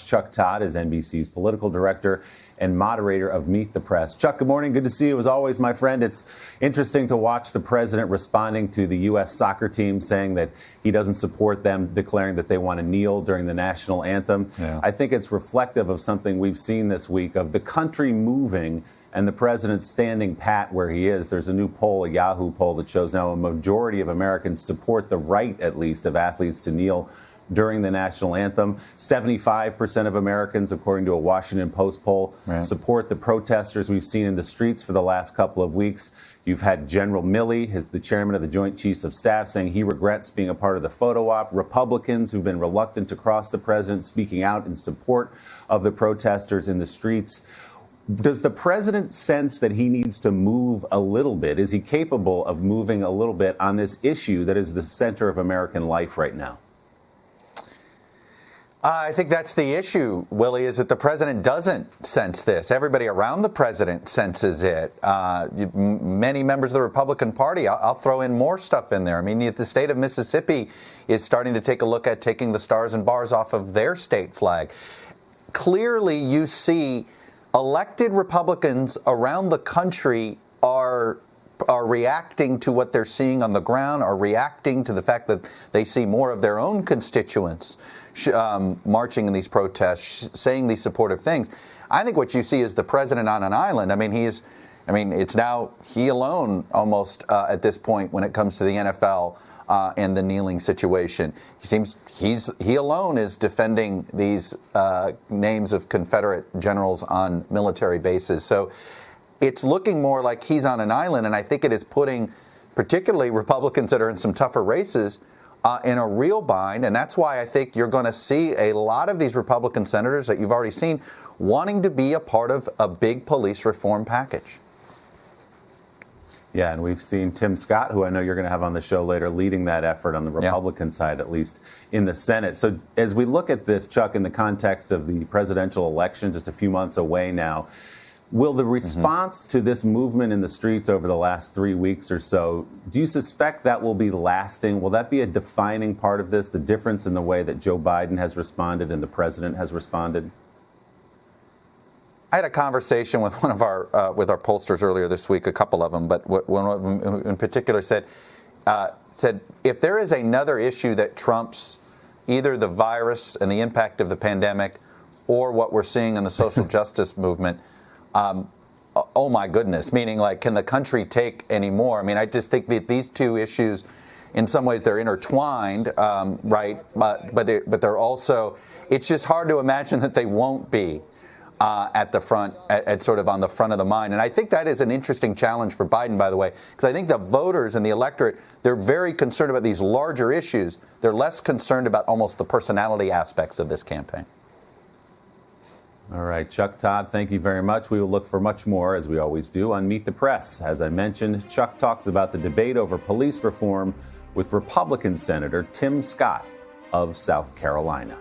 Chuck Todd is NBC's political director and moderator of Meet the Press. Chuck, good morning. Good to see you as always, my friend. It's interesting to watch the president responding to the U.S. soccer team, saying that he doesn't support them, declaring that they want to kneel during the national anthem. Yeah. I think it's reflective of something we've seen this week, of the country moving and the president standing pat where he is. There's a new poll, a Yahoo poll, that shows now a majority of Americans support the right, at least, of athletes to kneel during the national anthem. 75% of Americans, according to a Washington Post poll, support the protesters we've seen in the streets for the last couple of weeks. You've had General Milley, the chairman of the Joint Chiefs of Staff, saying he regrets being a part of the photo op. Republicans who've been reluctant to cross the president speaking out in support of the protesters in the streets. Does the president sense that he needs to move a little bit? Is he capable of moving a little bit on this issue that is the center of American life right now? I think that's the issue, Willie, is that the president doesn't sense this. Everybody around the president senses it. Many members of the Republican Party, I'll throw in more stuff in there. I mean, the state of Mississippi is starting to take a look at taking the stars and bars off of their state flag. Clearly, you see elected Republicans around the country are reacting to what they're seeing on the ground, are reacting to the fact that they see more of their own constituents marching in these protests, saying these supportive things. I think what you see is the president on an island. I mean, it's now he alone almost at this point when it comes to the NFL and the kneeling situation. He alone is defending these names of Confederate generals on military bases. So it's looking more like he's on an island, and I think it is putting particularly Republicans that are in some tougher races in a real bind, and that's why I think you're going to see a lot of these Republican senators that you've already seen wanting to be a part of a big police reform package. Yeah, and we've seen Tim Scott, who I know you're going to have on the show later, leading that effort on the Republican side, at least in the Senate. So as we look at this, Chuck, in the context of the presidential election just a few months away now, will the response to this movement in the streets over the last 3 weeks or so, do you suspect that will be lasting? Will that be a defining part of this, the difference in the way that Joe Biden has responded and the president has responded? I had a conversation with one of our pollsters earlier this week, a couple of them, but one of them in particular said if there is another issue that trumps either the virus and the impact of the pandemic or what we're seeing in the social justice movement, oh my goodness, meaning like, can the country take any more? I mean, I just think that these two issues, in some ways, they're intertwined, right? But they're also, it's just hard to imagine that they won't be at the front, at sort of on the front of the mind. And I think that is an interesting challenge for Biden, by the way, because I think the voters and the electorate, they're very concerned about these larger issues. They're less concerned about almost the personality aspects of this campaign. All right, Chuck Todd, thank you very much. We will look for much more, as we always do, on Meet the Press. As I mentioned, Chuck talks about the debate over police reform with Republican Senator Tim Scott of South Carolina.